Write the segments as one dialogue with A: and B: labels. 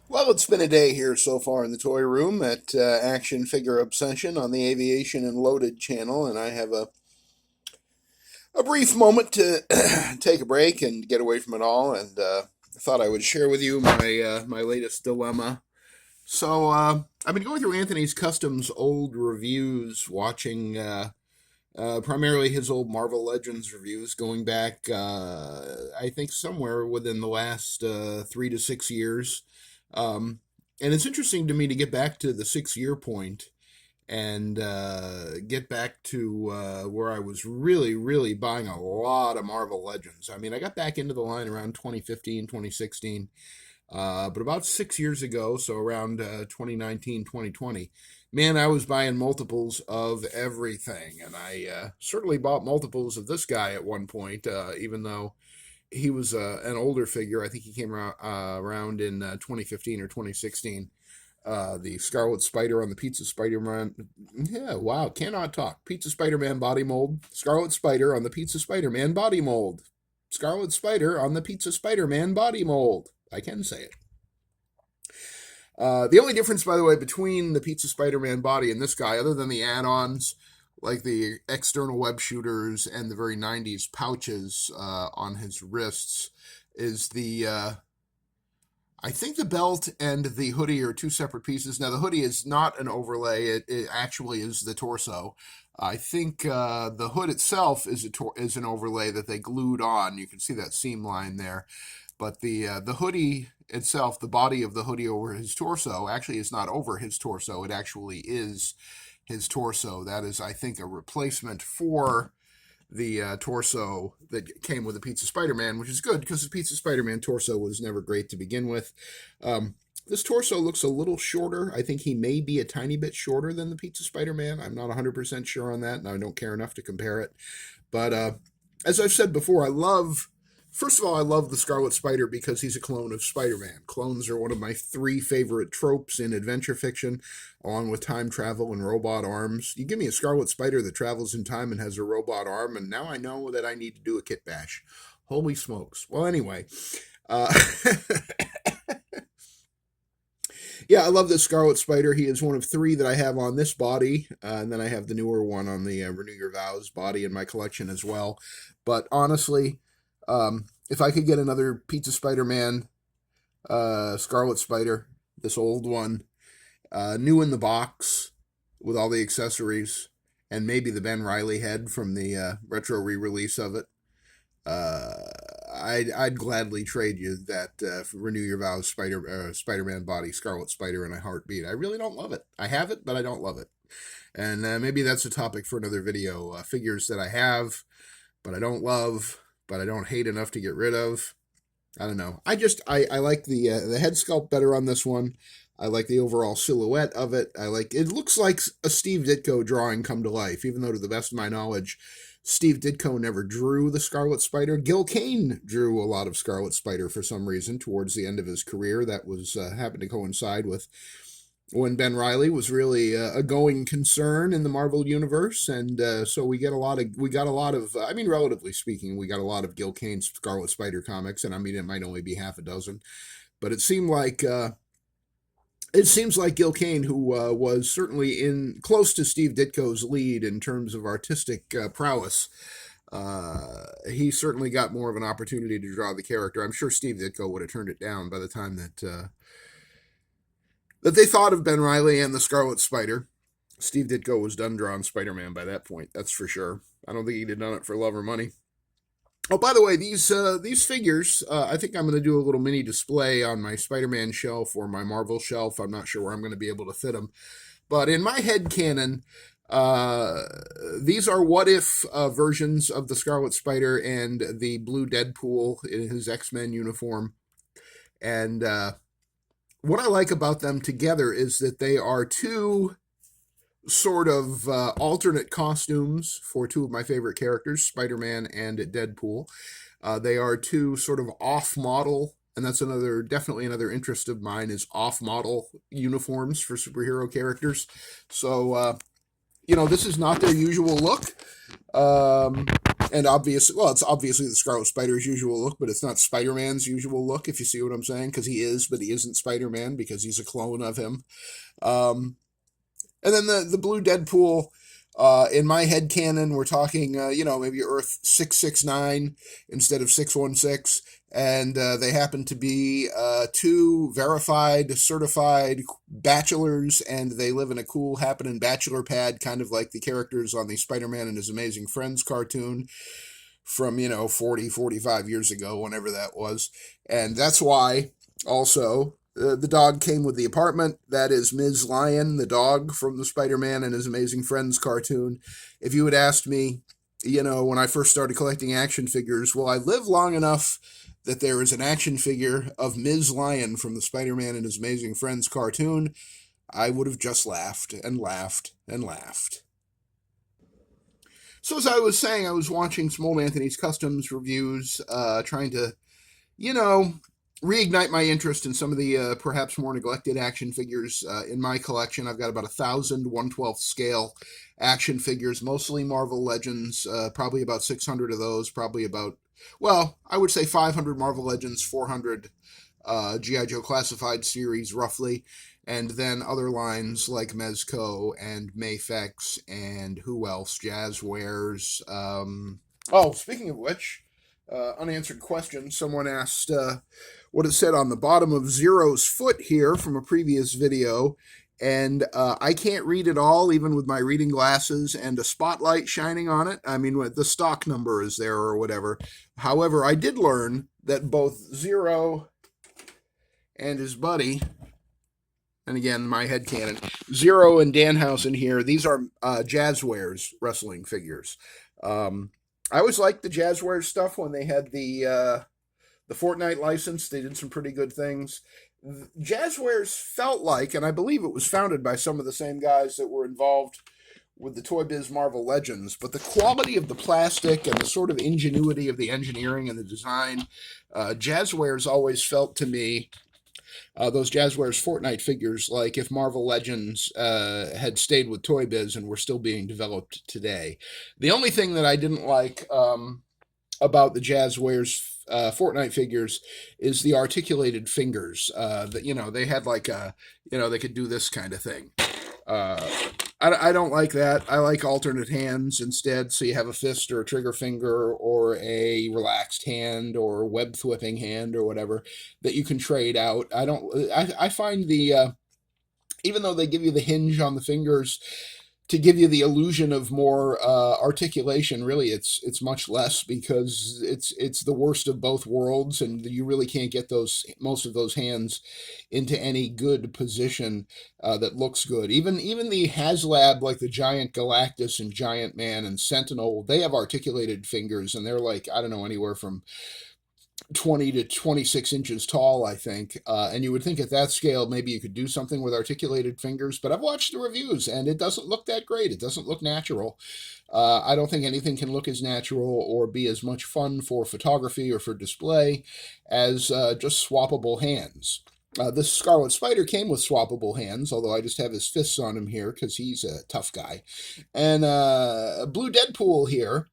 A: Well, it's been a day here so far in the toy room at Action Figure Obsession on the Aviation and Loaded channel, and I have a brief moment to take a break and get away from it all. And I thought I would share with you my latest dilemma. So I've been going through Anthony's Customs old reviews, watching primarily his old Marvel Legends reviews, going back I think somewhere within the last 3 to 6 years. And it's interesting to me to get back to the 6 year point and get back to where I was really, really buying a lot of Marvel Legends. I mean, I got back into the line around 2015, 2016, but about 6 years ago, so around 2019, 2020, man, I was buying multiples of everything. And I certainly bought multiples of this guy at one point, even though he was an older figure. I think he came around in 2015 or 2016. The Scarlet Spider on the Pizza Spider-Man. Yeah, wow, cannot talk. Pizza Spider-Man body mold. Scarlet Spider on the Pizza Spider-Man body mold. Scarlet Spider on the Pizza Spider-Man body mold. I can say it. The only difference, by the way, between the Pizza Spider-Man body and this guy, other than the add-ons, like the external web shooters and the very 90s pouches on his wrists, is I think the belt and the hoodie are two separate pieces. Now, the hoodie is not an overlay. It actually is the torso. I think the hood itself is an overlay that they glued on. You can see that seam line there. But the hoodie itself, the body of the hoodie over his torso, actually is not over his torso. It actually is his torso. That is, I think, a replacement for the torso that came with the Pizza Spider-Man, which is good because the Pizza Spider-Man torso was never great to begin with. This torso looks a little shorter. I think he may be a tiny bit shorter than the Pizza Spider-Man. I'm not 100% sure on that, and I don't care enough to compare it. But as I've said before, first of all, I love the Scarlet Spider because he's a clone of Spider-Man. Clones are one of my three favorite tropes in adventure fiction, along with time travel and robot arms. You give me a Scarlet Spider that travels in time and has a robot arm, and now I know that I need to do a kit bash. Holy smokes. Well, anyway, uh, yeah, I love this Scarlet Spider. He is one of three that I have on this body, and then I have the newer one on the Renew Your Vows body in my collection as well. But honestly, if I could get another Pizza Spider-Man, Scarlet Spider, this old one, new in the box with all the accessories, and maybe the Ben Reilly head from the retro re-release of it, I'd gladly trade you that Renew Your Vows Spider-Man body, Scarlet Spider in a heartbeat. I really don't love it. I have it, but I don't love it. And maybe that's a topic for another video. Figures that I have, but I don't love, but I don't hate enough to get rid of. I don't know. I like the head sculpt better on this one. I like the overall silhouette of it. It looks like a Steve Ditko drawing come to life, even though to the best of my knowledge, Steve Ditko never drew the Scarlet Spider. Gil Kane drew a lot of Scarlet Spider for some reason towards the end of his career. That was happened to coincide with when Ben Reilly was really a going concern in the Marvel universe, and so we got a lot of. I mean, relatively speaking, we got a lot of Gil Kane's Scarlet Spider comics, and I mean, it might only be half a dozen, but it seemed like. It seems like Gil Kane, who was certainly in close to Steve Ditko's lead in terms of artistic prowess, he certainly got more of an opportunity to draw the character. I'm sure Steve Ditko would have turned it down by the time that they thought of Ben Reilly and the Scarlet Spider. Steve Ditko was done drawing Spider-Man by that point, that's for sure. I don't think he'd have done it for love or money. Oh, by the way, these figures, I think I'm going to do a little mini display on my Spider-Man shelf or my Marvel shelf. I'm not sure where I'm going to be able to fit them. But in my head canon, these are what-if versions of the Scarlet Spider and the blue Deadpool in his X-Men uniform. And what I like about them together is that they are two sort of alternate costumes for two of my favorite characters, Spider-Man and Deadpool. They are two sort of off-model, and that's definitely another interest of mine, is off-model uniforms for superhero characters. So, this is not their usual look. And obviously, well, it's obviously the Scarlet Spider's usual look, but it's not Spider-Man's usual look, if you see what I'm saying, because he is, but he isn't Spider-Man because he's a clone of him. Um, and then the blue Deadpool, in my head canon, we're talking, maybe Earth 669 instead of 616. And they happen to be two verified, certified bachelors, and they live in a cool happening bachelor pad, kind of like the characters on the Spider-Man and His Amazing Friends cartoon from 40, 45 years ago, whenever that was. And that's why also the dog came with the apartment. That is Ms. Lion, the dog from the Spider-Man and His Amazing Friends cartoon. If you had asked me, when I first started collecting action figures, will I live long enough that there is an action figure of Ms. Lion from the Spider-Man and His Amazing Friends cartoon, I would have just laughed and laughed and laughed. So as I was saying, I was watching some old Anthony's Customs reviews, trying to, reignite my interest in some of the perhaps more neglected action figures in my collection. I've got about 1,000 1/12 scale action figures, mostly Marvel Legends, probably about 600 of those, probably about, well, I would say 500 Marvel Legends, 400 G.I. Joe Classified series, roughly, and then other lines like Mezco and Mafex and who else? Jazzwares. Speaking of which, unanswered question. Someone asked what it said on the bottom of Zero's foot here from a previous video, and I can't read it all, even with my reading glasses and a spotlight shining on it. I mean, the stock number is there or whatever. However, I did learn that both Zero and his buddy, and again, my headcanon, Zero and Danhausen here, these are Jazzwares wrestling figures. I always liked the Jazzwares stuff when they had the Fortnite license. They did some pretty good things. Jazzwares felt like, and I believe it was founded by some of the same guys that were involved with the Toy Biz Marvel Legends, but the quality of the plastic and the sort of ingenuity of the engineering and the design, Jazzwares always felt to me, those Jazzwares Fortnite figures, like if Marvel Legends had stayed with Toy Biz and were still being developed today. The only thing that I didn't like about the Jazzwares Fortnite figures is the articulated fingers. That they had like they could do this kind of thing. I don't like that. I like alternate hands instead, so you have a fist or a trigger finger or a relaxed hand or web thwipping hand or whatever that you can trade out. I find even though they give you the hinge on the fingers to give you the illusion of more articulation, really it's much less, because it's the worst of both worlds, and you really can't get most of those hands into any good position that looks good. Even the HasLab, like the Giant Galactus and Giant Man and Sentinel, they have articulated fingers, and they're like, I don't know, anywhere from 20 to 26 inches tall, I think. And you would think at that scale, maybe you could do something with articulated fingers, but I've watched the reviews and it doesn't look that great. It doesn't look natural. I don't think anything can look as natural or be as much fun for photography or for display as just swappable hands. This Scarlet Spider came with swappable hands, although I just have his fists on him here because he's a tough guy. And Blue Deadpool here,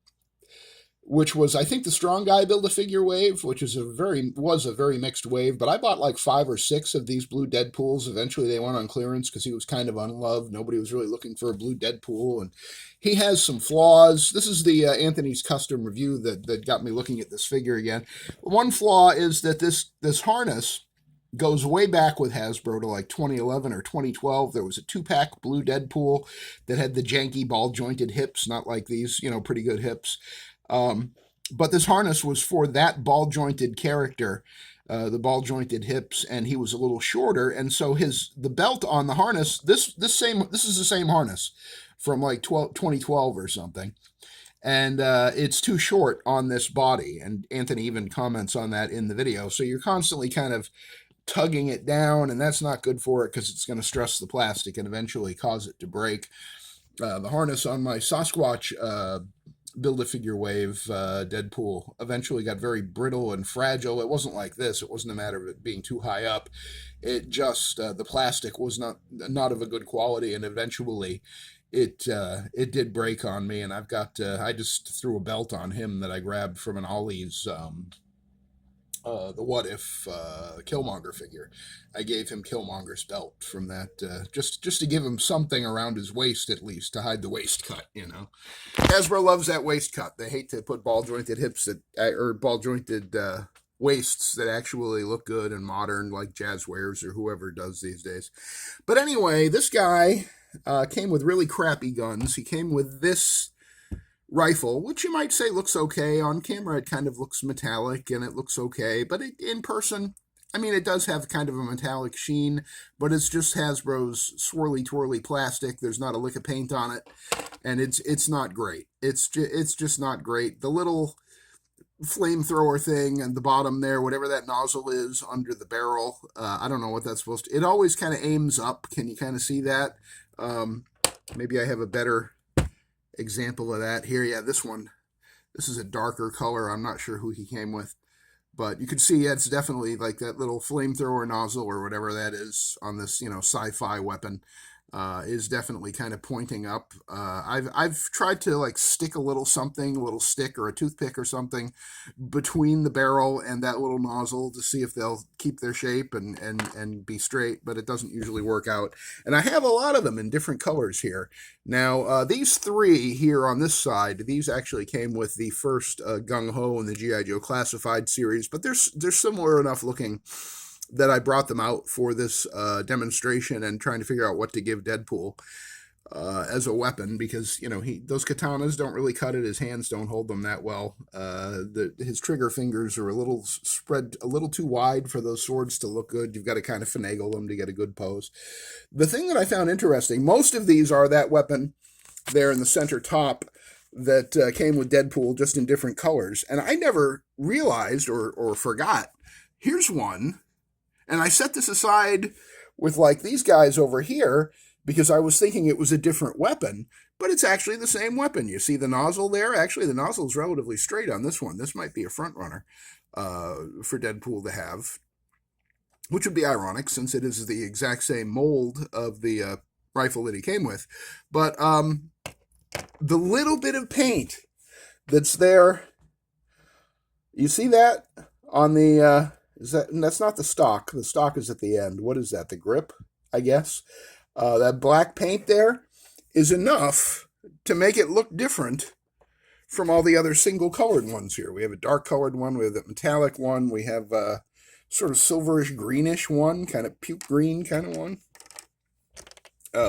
A: which was, I think, the strong guy Build-A-Figure wave, which was a very mixed wave. But I bought like 5 or 6 of these Blue Deadpools. Eventually they went on clearance because he was kind of unloved. Nobody was really looking for a Blue Deadpool, and he has some flaws. This is the Anthony's Custom review that got me looking at this figure again. One flaw is that this harness goes way back with Hasbro to like 2011 or 2012. There was a 2-pack Blue Deadpool that had the janky ball-jointed hips, not like these, pretty good hips. But this harness was for that ball-jointed character, the ball-jointed hips, and he was a little shorter, and so the belt on the harness, this is the same harness from like 2012 or something, and it's too short on this body, and Anthony even comments on that in the video. So you're constantly kind of tugging it down, and that's not good for it because it's going to stress the plastic and eventually cause it to break. The harness on my Sasquatch Build-A-Figure wave Deadpool eventually got very brittle and fragile. It wasn't like this. It wasn't a matter of it being too high up. It just, the plastic was not of a good quality, and eventually it did break on me, and I just threw a belt on him that I grabbed from an Ollie's the What If Killmonger figure. I gave him Killmonger's belt from that, just to give him something around his waist at least to hide the waist cut. Hasbro loves that waist cut. They hate to put ball jointed hips or ball jointed waists that actually look good and modern, like Jazz wears or whoever does these days. But anyway, this guy came with really crappy guns. He came with this rifle, which you might say looks okay. On camera, it kind of looks metallic and it looks okay, but in person, I mean, it does have kind of a metallic sheen, but it's just Hasbro's swirly twirly plastic. There's not a lick of paint on it, and it's not great. It's just not great. The little flamethrower thing at the bottom there, whatever that nozzle is under the barrel, I don't know what that's supposed to. It always kind of aims up. Can you kind of see that? Maybe I have a better example of that here. Yeah, this is a darker color. I'm not sure who he came with, but you can see it's definitely like that little flamethrower nozzle or whatever that is on this sci-fi weapon is definitely kind of pointing up. I've tried to like stick a little something, a little stick or a toothpick or something between the barrel and that little nozzle to see if they'll keep their shape and be straight, but it doesn't usually work out. And I have a lot of them in different colors here. Now, these three here on this side, these actually came with the first Gung Ho in the G.I. Joe Classified series, but they're similar enough looking that I brought them out for this demonstration and trying to figure out what to give Deadpool as a weapon, because those katanas don't really cut it. His hands don't hold them that well. His trigger fingers are a little spread a little too wide for those swords to look good. You've got to kind of finagle them to get a good pose. The thing that I found interesting, most of these are that weapon there in the center top that came with Deadpool, just in different colors. And I never realized or forgot. Here's one. And I set this aside with like these guys over here because I was thinking it was a different weapon, but it's actually the same weapon. You see the nozzle there? Actually, the nozzle is relatively straight on this one. This might be a front runner for Deadpool to have, which would be ironic since it is the exact same mold of the rifle that he came with. But the little bit of paint that's there, you see that on the... that's not the stock. The stock is at the end. What is that? The grip, I guess. That black paint there is enough to make it look different from all the other single colored ones here. We have a dark colored one. We have a metallic one. We have a sort of silverish greenish one, kind of puke green kind of one.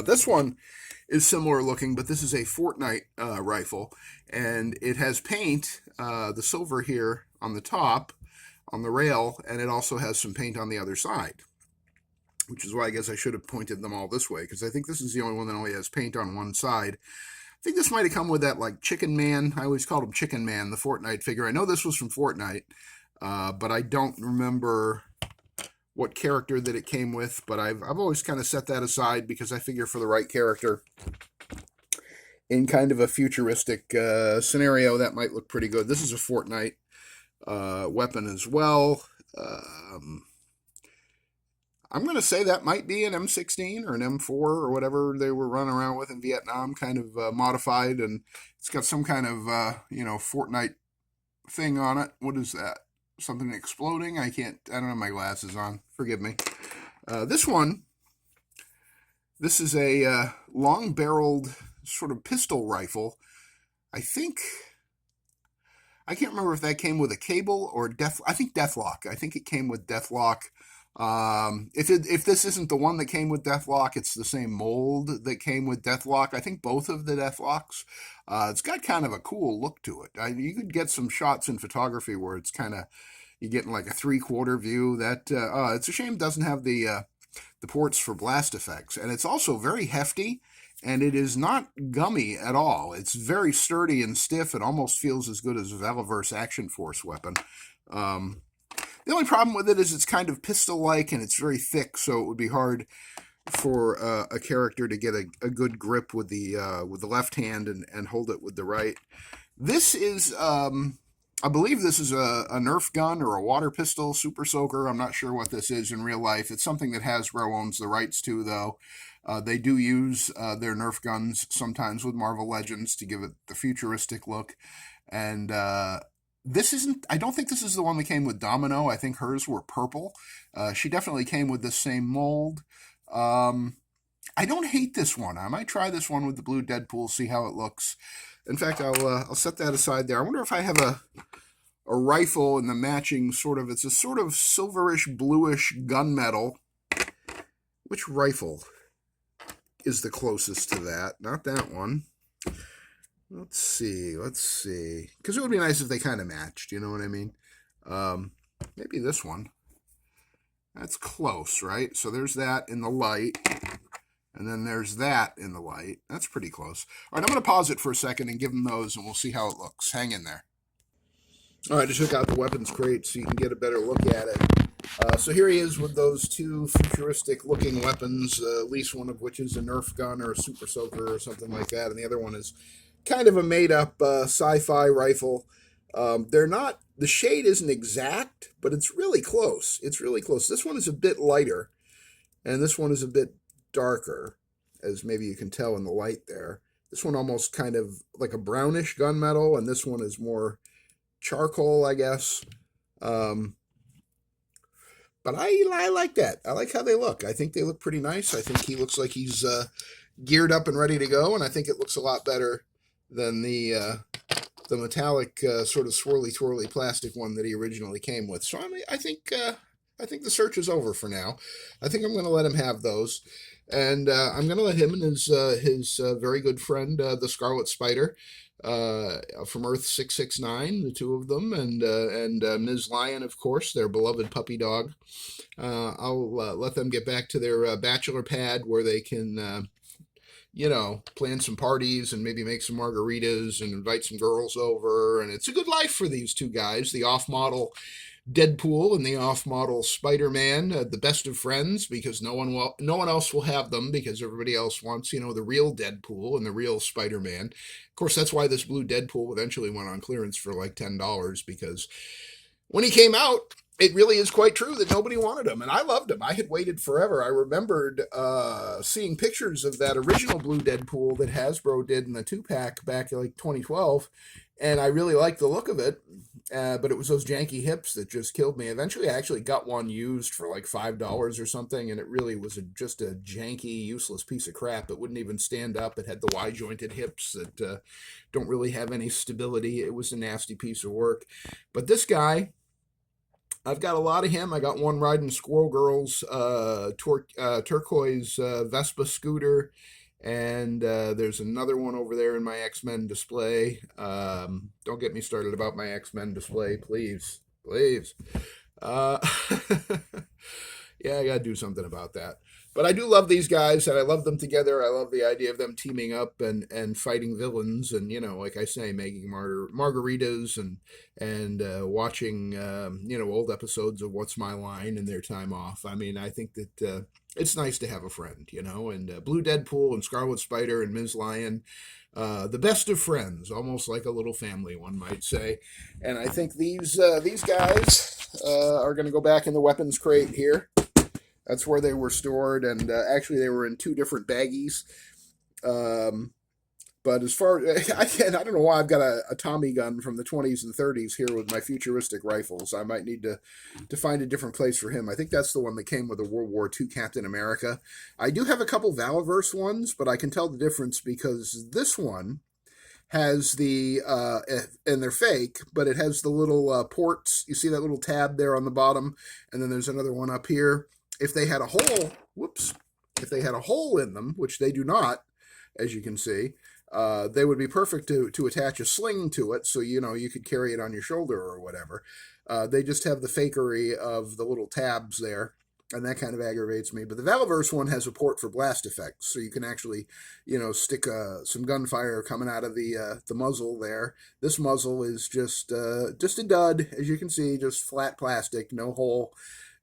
A: This one is similar looking, but this is a Fortnite rifle, and it has paint, the silver here on the top, on the rail, and it also has some paint on the other side, which is why I guess I should have pointed them all this way, because I think this is the only one that only has paint on one side. I think this might have come with that like Chicken Man. I always called him Chicken Man, the Fortnite figure. I know this was from Fortnite, but I don't remember what character that it came with, but I've always kind of set that aside because I figure for the right character in kind of a futuristic scenario, that might look pretty good. This is a Fortnite weapon as well. I'm going to say that might be an M16 or an M4 or whatever they were running around with in Vietnam, kind of modified, and it's got some kind of Fortnite thing on it. What is that? Something exploding? I don't have my glasses on. Forgive me. This is a long-barreled sort of pistol rifle. I can't remember if that came with a cable or I think Deathlock. I think it came with Deathlock. If this isn't the one that came with Deathlock, it's the same mold that came with Deathlock. I think both of the Deathlocks. It's got kind of a cool look to it. You could get some shots in photography where it's kind of, you're getting like a 3/4 view. That it's a shame it doesn't have the ports for blast effects, and it's also very hefty. And it is not gummy at all. It's very sturdy and stiff. It almost feels as good as a Valiverse Action Force weapon. The only problem with it is it's kind of pistol-like and it's very thick, so it would be hard for a character to get a good grip with the left hand and hold it with the right. This is I believe this is a Nerf gun or a water pistol super soaker. I'm not sure what this is in real life. It's something that Hasbro owns the rights to, though. They do use their Nerf guns sometimes with Marvel Legends to give it the futuristic look. And this isn't, I don't think this is the one that came with Domino. I think hers were purple. She definitely came with the same mold. I don't hate this one. I might try this one with the blue Deadpool, see how it looks. In fact, I'll set that aside there. I wonder if I have a rifle in the matching it's a sort of silverish bluish gunmetal. Which rifle is the closest to that? Not that one. Let's see. Because it would be nice if they kind of matched, you know what I mean? Maybe this one. That's close, right? So there's that in the light. And then there's that in the light. That's pretty close. All right, I'm going to pause it for a second and give them those, and we'll see how it looks. Hang in there. All right, I took out the weapons crate so you can get a better look at it. So here he is with those two futuristic-looking weapons, at least one of which is a Nerf gun or a Super Soaker or something like that, and the other one is kind of a made-up sci-fi rifle. They're not, the shade isn't exact, but it's really close. It's really close. This one is a bit lighter, and this one is a bit darker, as maybe you can tell in the light there. This one almost kind of like a brownish gunmetal, and this one is more charcoal, I guess. But I like that. I like how they look. I think they look pretty nice. I think he looks like he's geared up and ready to go, and I think it looks a lot better than the metallic sort of swirly twirly plastic one that he originally came with. So I think the search is over for now. I think I'm going to let him have those. And I'm going to let him and his very good friend, the Scarlet Spider, from Earth 669, the two of them, and Ms. Lion, of course, their beloved puppy dog. I'll let them get back to their bachelor pad where they can, plan some parties and maybe make some margaritas and invite some girls over. And it's a good life for these two guys, the off-model Deadpool and the off-model Spider-Man, the best of friends, because no one else will have them because everybody else wants, the real Deadpool and the real Spider-Man. Of course, that's why this blue Deadpool eventually went on clearance for like $10, because when he came out, it really is quite true that nobody wanted him, and I loved him. I had waited forever. I remembered seeing pictures of that original blue Deadpool that Hasbro did in the 2-pack back in like 2012, and I really liked the look of it. But it was those janky hips that just killed me. Eventually, I actually got one used for like $5 or something, and it really was just a janky, useless piece of crap. It wouldn't even stand up. It had the Y-jointed hips that don't really have any stability. It was a nasty piece of work. But this guy, I've got a lot of him. I got one riding Squirrel Girl's turquoise Vespa scooter. And there's another one over there in my X-Men display. Don't get me started about my X-Men display, please. Please. Yeah, I got to do something about that. But I do love these guys, and I love them together. I love the idea of them teaming up and fighting villains, and like I say, making margaritas and watching old episodes of What's My Line in their time off. I mean, I think that it's nice to have a friend, and Blue Deadpool and Scarlet Spider and Ms. Lion, the best of friends, almost like a little family, one might say. And I think these guys are going to go back in the weapons crate here. That's where they were stored, and actually they were in two different baggies. But as far I don't know why I've got a Tommy gun from the 20s and 30s here with my futuristic rifles. I might need to find a different place for him. I think that's the one that came with the World War II Captain America. I do have a couple Valaverse ones, but I can tell the difference because this one has the, and they're fake, but it has the little ports. You see that little tab there on the bottom, and then there's another one up here. If they had a hole, if they had a hole in them, which they do not, as you can see, they would be perfect to attach a sling to it, so you could carry it on your shoulder or whatever. They just have the fakery of the little tabs there, and that kind of aggravates me. But the Valaverse one has a port for blast effects, so you can actually, stick some gunfire coming out of the muzzle there. This muzzle is just a dud, as you can see, just flat plastic, no hole,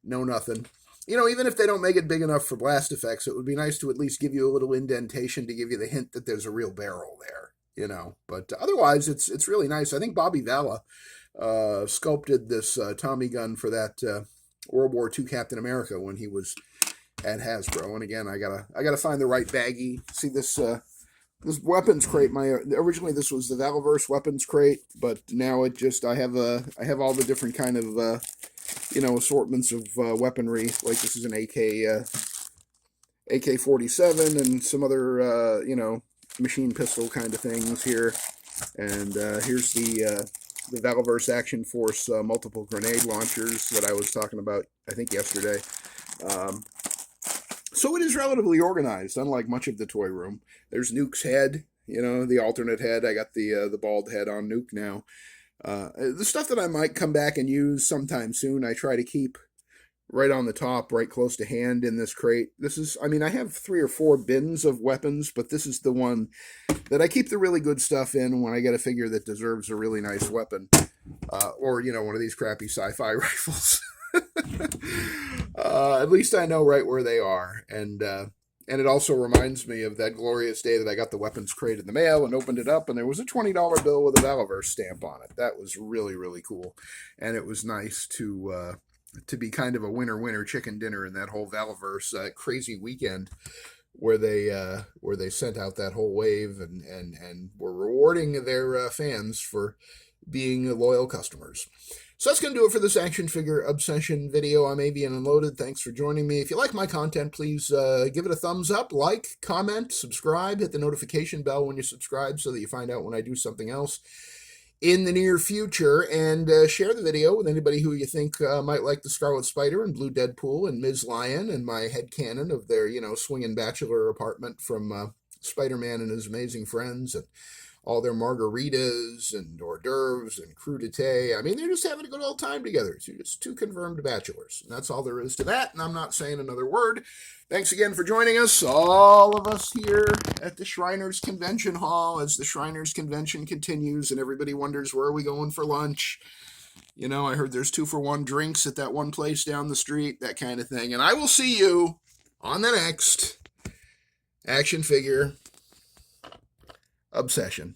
A: no nothing. Even if they don't make it big enough for blast effects, it would be nice to at least give you a little indentation to give you the hint that there's a real barrel there, But otherwise, it's really nice. I think Bobby Valla sculpted this Tommy gun for that World War II Captain America when he was at Hasbro. And again, I gotta find the right baggie. See this this weapons crate. Originally this was the Valverse weapons crate, but now I have all the different kind of assortments of weaponry. Like this is an AK-47 and some other machine pistol kind of things here. And here's the Valverse Action Force multiple grenade launchers that I was talking about, I think, yesterday. So it is relatively organized, unlike much of the toy room. There's Nuke's head, the alternate head. I got the bald head on Nuke now. The stuff that I might come back and use sometime soon, I try to keep right on the top, right close to hand in this crate. I have 3 or 4 bins of weapons, but this is the one that I keep the really good stuff in when I get a figure that deserves a really nice weapon. Or, one of these crappy sci-fi rifles. At least I know right where they are. And it also reminds me of that glorious day that I got the weapons crate in the mail and opened it up, and there was a $20 bill with a Valverse stamp on it. That was really, really cool. And it was nice to be kind of a winner chicken dinner in that whole Valverse crazy weekend where they sent out that whole wave and were rewarding their fans for being loyal customers. So that's going to do it for this action figure obsession video. I'm Avian Unloaded. Thanks for joining me. If you like my content, please give it a thumbs up, like, comment, subscribe, hit the notification bell when you subscribe so that you find out when I do something else in the near future, and share the video with anybody who you think might like the Scarlet Spider and Blue Deadpool and Ms. Lion and my headcanon of their, swinging bachelor apartment from Spider-Man and His Amazing Friends, and all their margaritas and hors d'oeuvres and crudité. I mean, they're just having a good old time together. It's just 2 confirmed bachelors. And that's all there is to that, and I'm not saying another word. Thanks again for joining us, all of us here at the Shriners Convention Hall, as the Shriners Convention continues, and everybody wonders, where are we going for lunch? I heard there's 2-for-1 drinks at that one place down the street, that kind of thing. And I will see you on the next action figure obsession.